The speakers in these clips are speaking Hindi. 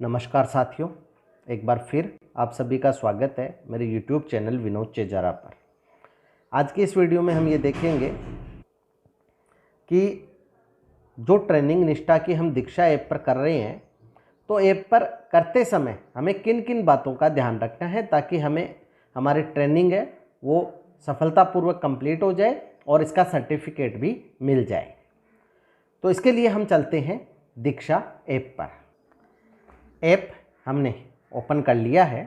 नमस्कार साथियों, एक बार फिर आप सभी का स्वागत है मेरे YouTube चैनल विनोद चेजारा पर। आज की इस वीडियो में हम ये देखेंगे कि जो ट्रेनिंग निष्ठा की हम दीक्षा ऐप पर कर रहे हैं, तो ऐप पर करते समय हमें किन किन बातों का ध्यान रखना है ताकि हमें हमारी ट्रेनिंग है वो सफलतापूर्वक कंप्लीट हो जाए और इसका सर्टिफिकेट भी मिल जाए। तो इसके लिए हम चलते हैं दीक्षा ऐप पर। ऐप हमने ओपन कर लिया है।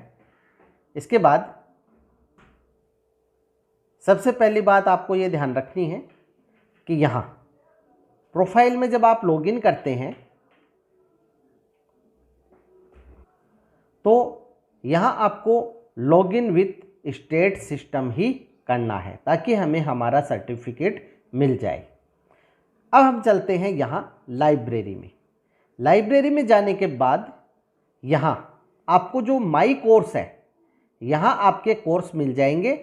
इसके बाद सबसे पहली बात आपको ये ध्यान रखनी है कि यहाँ प्रोफाइल में जब आप लॉगिन करते हैं तो यहाँ आपको लॉगिन विथ स्टेट सिस्टम ही करना है ताकि हमें हमारा सर्टिफिकेट मिल जाए। अब हम चलते हैं यहाँ लाइब्रेरी में। लाइब्रेरी में जाने के बाद यहाँ आपको जो माई कोर्स है, यहाँ आपके कोर्स मिल जाएंगे।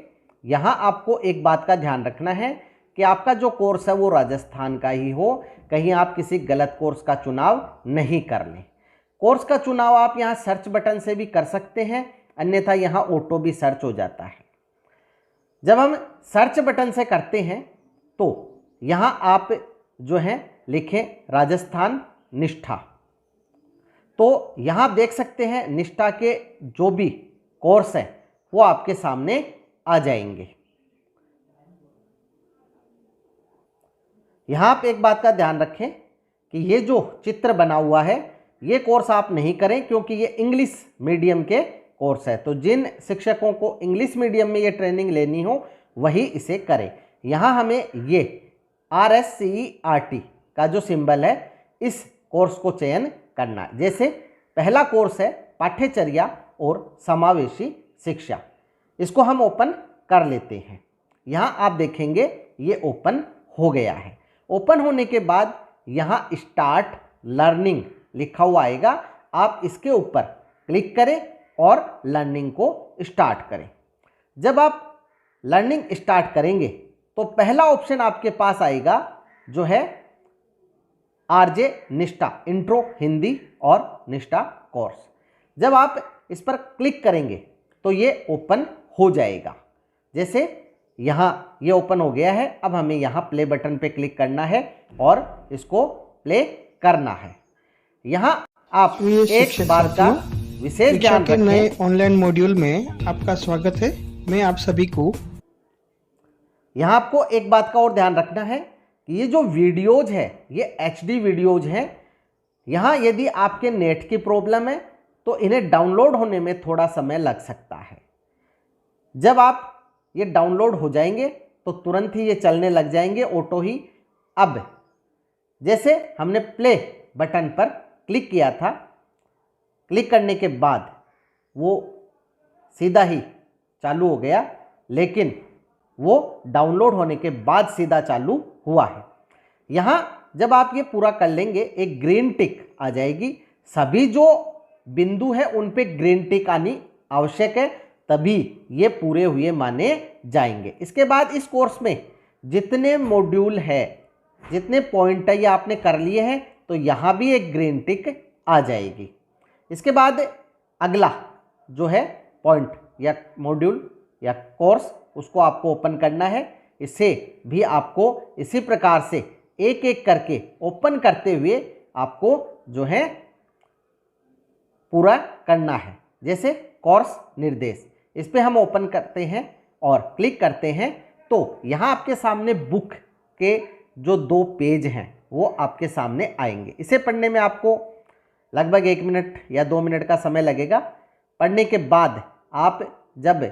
यहाँ आपको एक बात का ध्यान रखना है कि आपका जो कोर्स है वो राजस्थान का ही हो, कहीं आप किसी गलत कोर्स का चुनाव नहीं कर लें। कोर्स का चुनाव आप यहाँ सर्च बटन से भी कर सकते हैं, अन्यथा यहाँ ऑटो भी सर्च हो जाता है। जब हम सर्च बटन से करते हैं तो यहाँ आप जो है लिखें राजस्थान निष्ठा, तो यहाँ आप देख सकते हैं निष्ठा के जो भी कोर्स हैं वो आपके सामने आ जाएंगे। यहाँ आप एक बात का ध्यान रखें कि ये जो चित्र बना हुआ है ये कोर्स आप नहीं करें, क्योंकि ये इंग्लिश मीडियम के कोर्स है। तो जिन शिक्षकों को इंग्लिश मीडियम में ये ट्रेनिंग लेनी हो वही इसे करें। यहाँ हमें ये RSCERT का जो सिंबल है इस कोर्स को चयन करना। जैसे पहला कोर्स है पाठ्यचर्या और समावेशी शिक्षा, इसको हम ओपन कर लेते हैं। यहाँ आप देखेंगे ये ओपन हो गया है। ओपन होने के बाद यहाँ स्टार्ट लर्निंग लिखा हुआ आएगा, आप इसके ऊपर क्लिक करें और लर्निंग को स्टार्ट करें। जब आप लर्निंग स्टार्ट करेंगे तो पहला ऑप्शन आपके पास आएगा जो है RJ निष्ठा इंट्रो हिंदी और निष्ठा कोर्स। जब आप इस पर क्लिक करेंगे तो ये ओपन हो जाएगा। जैसे यहाँ ये ओपन हो गया है, अब हमें यहाँ प्ले बटन पे क्लिक करना है और इसको प्ले करना है। यहाँ आप एक बार का विशेष ध्यान रखें। नए ऑनलाइन मॉड्यूल में आपका स्वागत है। मैं आप सभी को यहाँ आपको एक बात का और ध्यान रखना है कि ये जो वीडियोज है ये HD वीडियोज हैं। यहाँ यदि आपके नेट की प्रॉब्लम है तो इन्हें डाउनलोड होने में थोड़ा समय लग सकता है। जब आप ये डाउनलोड हो जाएंगे तो तुरंत ही ये चलने लग जाएंगे ऑटो ही। अब जैसे हमने प्ले बटन पर क्लिक किया था, क्लिक करने के बाद वो सीधा ही चालू हो गया, लेकिन वो डाउनलोड होने के बाद सीधा चालू हुआ है। यहाँ जब आप ये पूरा कर लेंगे एक ग्रीन टिक आ जाएगी। सभी जो बिंदु है उन पे ग्रीन टिक आनी आवश्यक है, तभी ये पूरे हुए माने जाएंगे। इसके बाद इस कोर्स में जितने मॉड्यूल है, जितने पॉइंट है ये आपने कर लिए हैं, तो यहाँ भी एक ग्रीन टिक आ जाएगी। इसके बाद अगला जो है पॉइंट या मॉड्यूल या कोर्स, उसको आपको ओपन करना है। इसे भी आपको इसी प्रकार से एक एक करके ओपन करते हुए आपको जो है पूरा करना है। जैसे कोर्स निर्देश, इस पे हम ओपन करते हैं और क्लिक करते हैं तो यहाँ आपके सामने बुक के जो 2 पेज हैं वो आपके सामने आएंगे। इसे पढ़ने में आपको लगभग 1 मिनट या 2 मिनट का समय लगेगा। पढ़ने के बाद आप जब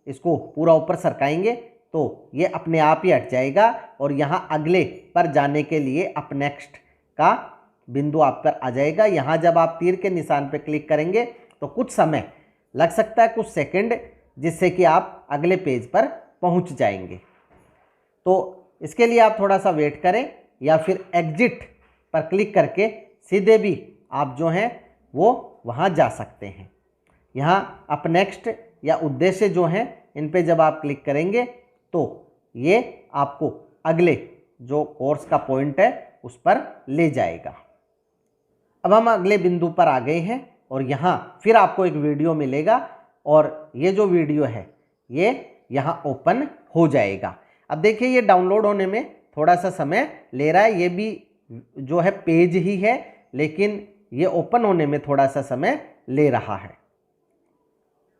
इसको पूरा ऊपर सरकाएंगे तो ये अपने आप ही हट जाएगा और यहाँ अगले पर जाने के लिए अप नेक्स्ट का बिंदु आप पर आ जाएगा। यहाँ जब आप तीर के निशान पर क्लिक करेंगे तो कुछ समय लग सकता है, कुछ सेकंड, जिससे कि आप अगले पेज पर पहुँच जाएंगे। तो इसके लिए आप थोड़ा सा वेट करें या फिर एग्जिट पर क्लिक करके सीधे भी आप जो हैं वो वहाँ जा सकते हैं। यहाँ अप नेक्स्ट या उद्देश्य जो हैं इन पे जब आप क्लिक करेंगे तो ये आपको अगले जो कोर्स का पॉइंट है उस पर ले जाएगा। अब हम अगले बिंदु पर आ गए हैं और यहाँ फिर आपको एक वीडियो मिलेगा और ये जो वीडियो है ये यहाँ ओपन हो जाएगा। अब देखिए ये डाउनलोड होने में थोड़ा सा समय ले रहा है, ये भी जो है पेज ही है लेकिन ये ओपन होने में थोड़ा सा समय ले रहा है।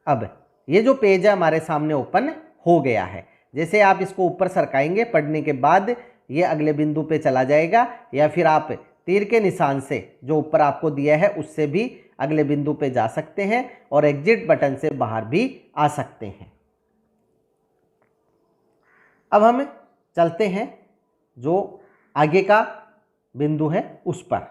अब ये जो पेज है हमारे सामने ओपन हो गया है। जैसे आप इसको ऊपर सरकाएंगे पढ़ने के बाद ये अगले बिंदु पे चला जाएगा, या फिर आप तीर के निशान से जो ऊपर आपको दिया है उससे भी अगले बिंदु पे जा सकते हैं और एग्जिट बटन से बाहर भी आ सकते हैं। अब हम चलते हैं जो आगे का बिंदु है उस पर।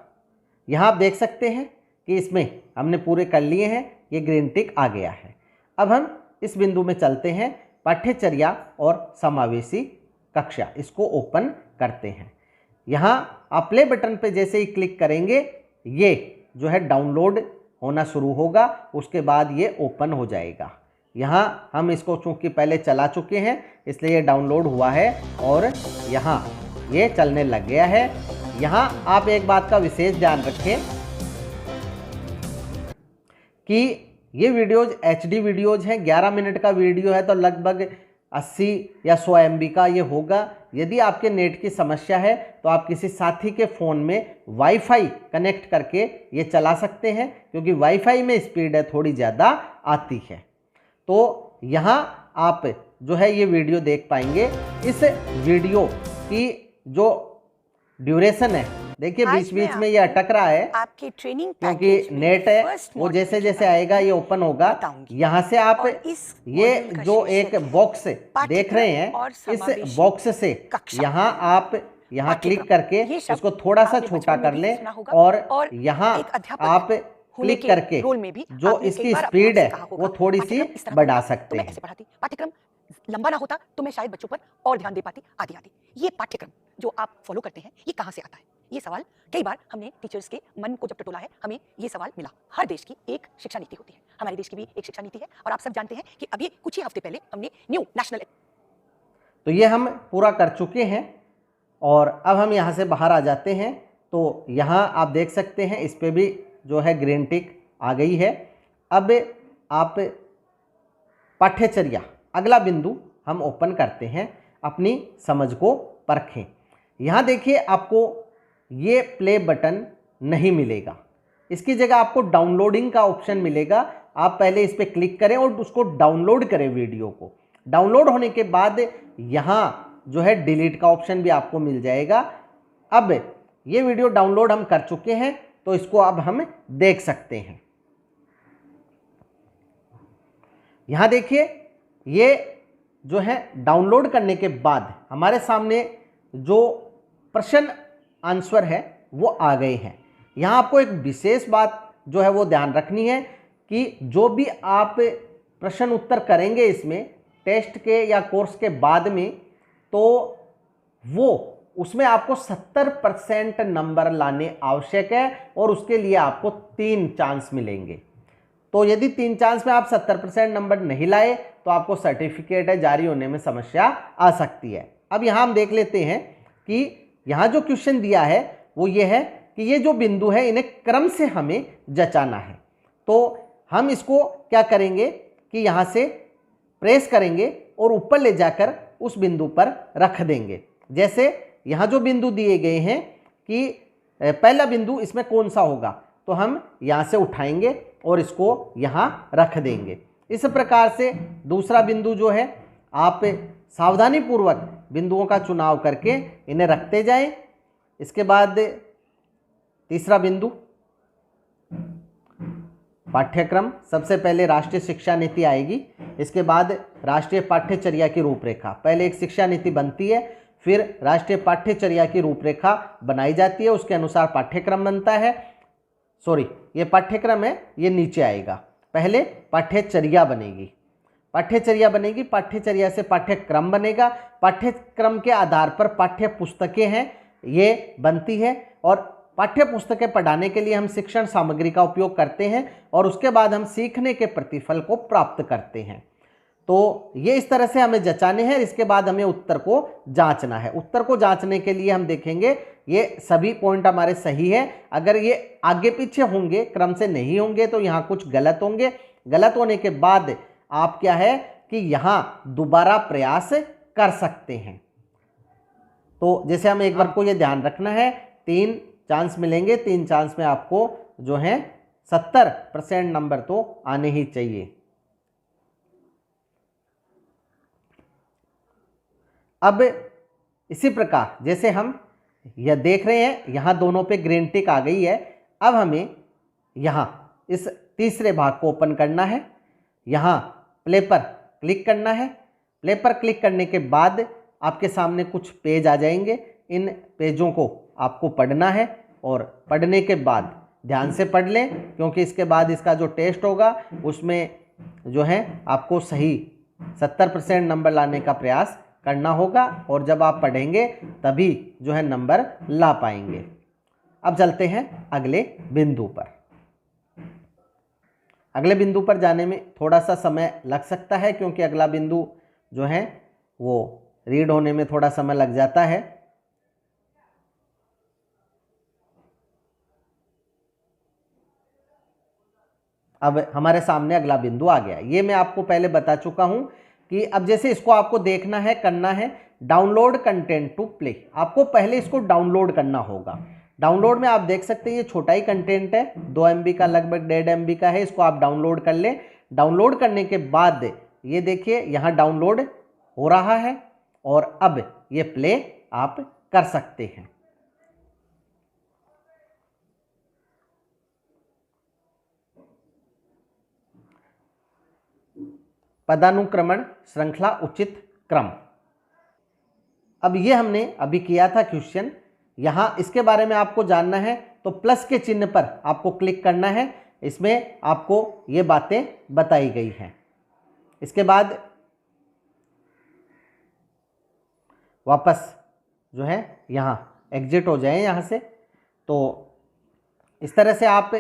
यहाँ आप देख सकते हैं कि इसमें हमने पूरे कर लिए हैं, ये ग्रीन टिक आ गया है। अब हम इस बिंदु में चलते हैं, पाठ्यचर्या और समावेशी कक्षा, इसको ओपन करते हैं। यहाँ आप प्ले बटन पे जैसे ही क्लिक करेंगे ये जो है डाउनलोड होना शुरू होगा, उसके बाद ये ओपन हो जाएगा। यहाँ हम इसको चूँकि पहले चला चुके हैं इसलिए ये डाउनलोड हुआ है और यहाँ ये चलने लग गया है। यहाँ आप एक बात का विशेष ध्यान रखें कि ये वीडियोज़ HD वीडियोज़ हैं, 11 मिनट का वीडियो है तो लगभग 80 या 100 MB का ये होगा। यदि आपके नेट की समस्या है तो आप किसी साथी के फ़ोन में वाईफाई कनेक्ट करके ये चला सकते हैं, क्योंकि वाईफाई में स्पीड है थोड़ी ज़्यादा आती है। तो यहाँ आप जो है ये वीडियो देख पाएंगे। इस वीडियो की जो ड्यूरेशन है देखिए बीच बीच में ये अटक रहा है आपकी ट्रेनिंग क्योंकि नेट है, वो जैसे जैसे आएगा ये ओपन होगा। यहाँ से आप ये जो एक बॉक्स देख रहे हैं इस बॉक्स से यहाँ आप यहाँ क्लिक करके इसको थोड़ा सा छोटा कर लें और यहाँ आप क्लिक करके जो इसकी स्पीड है वो थोड़ी सी बढ़ा सकते हैं। पाठ्यक्रम लंबा ना होता तो मैं शायद बच्चों पर और ध्यान दे पाती आदि आदि। ये पाठ्यक्रम जो आप फॉलो करते हैं ये कहाँ से आता है? ये सवाल कई बार हमने टीचर्स के मन को जब टटोला है, हमें ये सवाल मिला। हर देश की एक शिक्षा नीति होती है, हमारे देश की भी एक शिक्षा नीति है और आप सब जानते हैं कि अभी कुछ ही हफ्ते पहले हमने न्यू नेशनल, तो ये हम पूरा कर चुके हैं और अब हम यहाँ से बाहर आ जाते हैं। तो यहाँ आप देख सकते हैं इस पर भी जो है ग्रीन टिक आ गई है। अब आप पाठ्यचर्या अगला बिंदु हम ओपन करते हैं, अपनी समझ को परखें। यहाँ देखिए आपको ये प्ले बटन नहीं मिलेगा, इसकी जगह आपको डाउनलोडिंग का ऑप्शन मिलेगा। आप पहले इस पर क्लिक करें और उसको डाउनलोड करें वीडियो को। डाउनलोड होने के बाद यहाँ जो है डिलीट का ऑप्शन भी आपको मिल जाएगा। अब ये वीडियो डाउनलोड हम कर चुके हैं तो इसको अब हम देख सकते हैं। यहाँ देखिए ये जो है डाउनलोड करने के बाद हमारे सामने जो प्रश्न आंसर है वो आ गए हैं। यहाँ आपको एक विशेष बात जो है वो ध्यान रखनी है कि जो भी आप प्रश्न उत्तर करेंगे इसमें टेस्ट के या कोर्स के बाद में, तो वो उसमें आपको 70% नंबर लाने आवश्यक है और उसके लिए आपको 3 चांस मिलेंगे। तो यदि 3 चांस में आप 70% नंबर नहीं लाए तो आपको सर्टिफिकेट है जारी होने में समस्या आ सकती है। अब यहाँ हम देख लेते हैं कि यहाँ जो क्वेश्चन दिया है वो ये है कि ये जो बिंदु है इन्हें क्रम से हमें जचाना है। तो हम इसको क्या करेंगे कि यहाँ से प्रेस करेंगे और ऊपर ले जाकर उस बिंदु पर रख देंगे। जैसे यहाँ जो बिंदु दिए गए हैं कि पहला बिंदु इसमें कौन सा होगा, तो हम यहाँ से उठाएंगे और इसको यहाँ रख देंगे। इस प्रकार से दूसरा बिंदु जो है आप सावधानी पूर्वक बिंदुओं का चुनाव करके इन्हें रखते जाएं। इसके बाद तीसरा बिंदु पाठ्यक्रम, सबसे पहले राष्ट्रीय शिक्षा नीति आएगी, इसके बाद राष्ट्रीय पाठ्यचर्या की रूपरेखा। पहले एक शिक्षा नीति बनती है, फिर राष्ट्रीय पाठ्यचर्या की रूपरेखा बनाई जाती है, उसके अनुसार पाठ्यक्रम बनता है। सॉरी, ये पाठ्यक्रम है, ये नीचे आएगा। पहले पाठ्यचर्या बनेगी, पाठ्यचर्या बनेगी, पाठ्यचर्या से पाठ्यक्रम बनेगा, पाठ्यक्रम के आधार पर पाठ्य पुस्तकें हैं ये बनती है और पाठ्य पुस्तकें पढ़ाने के लिए हम शिक्षण सामग्री का उपयोग करते हैं और उसके बाद हम सीखने के प्रतिफल को प्राप्त करते हैं। तो ये इस तरह से हमें जचाने हैं। इसके बाद हमें उत्तर को जांचना है। उत्तर को जांचने के लिए हम देखेंगे ये सभी पॉइंट हमारे सही है। अगर ये आगे पीछे होंगे, क्रम से नहीं होंगे, तो यहाँ कुछ गलत होंगे। गलत होने के बाद आप क्या है कि यहाँ दोबारा प्रयास कर सकते हैं। तो जैसे हम एक बार को ये ध्यान रखना है, 3 चांस मिलेंगे। 3 चांस में आपको जो है 70% नंबर तो आने ही चाहिए। अब इसी प्रकार जैसे हम यह देख रहे हैं, यहाँ दोनों पे ग्रीन टिक आ गई है। अब हमें यहाँ इस तीसरे भाग को ओपन करना है। यहाँ प्ले पर क्लिक करना है। प्ले पर क्लिक करने के बाद आपके सामने कुछ पेज आ जाएंगे। इन पेजों को आपको पढ़ना है और पढ़ने के बाद ध्यान से पढ़ लें, क्योंकि इसके बाद इसका जो टेस्ट होगा उसमें जो है आपको सही 70% नंबर लाने का प्रयास करना होगा। और जब आप पढ़ेंगे तभी जो है नंबर ला पाएंगे। अब चलते हैं अगले बिंदु पर। अगले बिंदु पर जाने में थोड़ा सा समय लग सकता है, क्योंकि अगला बिंदु जो है वो रीड होने में थोड़ा समय लग जाता है। अब हमारे सामने अगला बिंदु आ गया। ये मैं आपको पहले बता चुका हूं कि अब जैसे इसको आपको देखना है, करना है डाउनलोड कंटेंट टू प्ले। आपको पहले इसको डाउनलोड करना होगा। डाउनलोड में आप देख सकते हैं ये छोटा ही कंटेंट है, 2 MB का, लगभग 1.5 MB का है। इसको आप डाउनलोड कर लें। डाउनलोड करने के बाद ये देखिए यहाँ डाउनलोड हो रहा है और अब ये प्ले आप कर सकते हैं। पदानुक्रमण श्रृंखला उचित क्रम। अब ये हमने अभी किया था क्वेश्चन। यहाँ इसके बारे में आपको जानना है तो प्लस के चिन्ह पर आपको क्लिक करना है। इसमें आपको ये बातें बताई गई हैं। इसके बाद वापस जो है यहाँ एग्जिट हो जाए यहाँ से। तो इस तरह से आप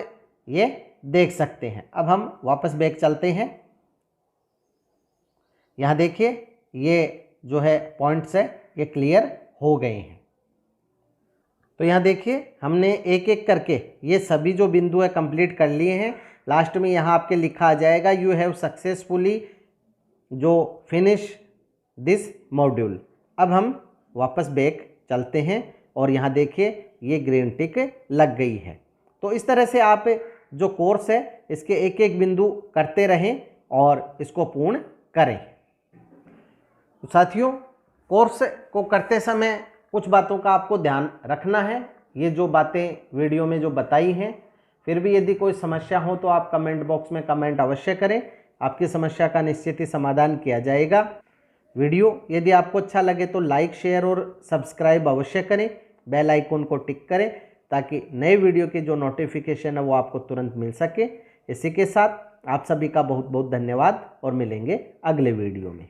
ये देख सकते हैं। अब हम वापस बैक चलते हैं। यहाँ देखिए ये जो है पॉइंट्स है ये क्लियर हो गए हैं। तो यहाँ देखिए हमने एक एक करके ये सभी जो बिंदु है कंप्लीट कर लिए हैं। लास्ट में यहाँ आपके लिखा आ जाएगा यू हैव सक्सेसफुली जो फिनिश दिस मॉड्यूल। अब हम वापस बैक चलते हैं और यहाँ देखिए ये ग्रीन टिक लग गई है। तो इस तरह से आप जो कोर्स है इसके एक एक बिंदु करते रहें और इसको पूर्ण करें। तो साथियों, कोर्स को करते समय कुछ बातों का आपको ध्यान रखना है। ये जो बातें वीडियो में जो बताई हैं, फिर भी यदि कोई समस्या हो तो आप कमेंट बॉक्स में कमेंट अवश्य करें। आपकी समस्या का निश्चित ही समाधान किया जाएगा। वीडियो यदि आपको अच्छा लगे तो लाइक, शेयर और सब्सक्राइब अवश्य करें। बेल आइकन को टिक करें ताकि नए वीडियो के जो नोटिफिकेशन है वो आपको तुरंत मिल सके। इसी के साथ आप सभी का बहुत बहुत धन्यवाद और मिलेंगे अगले वीडियो में।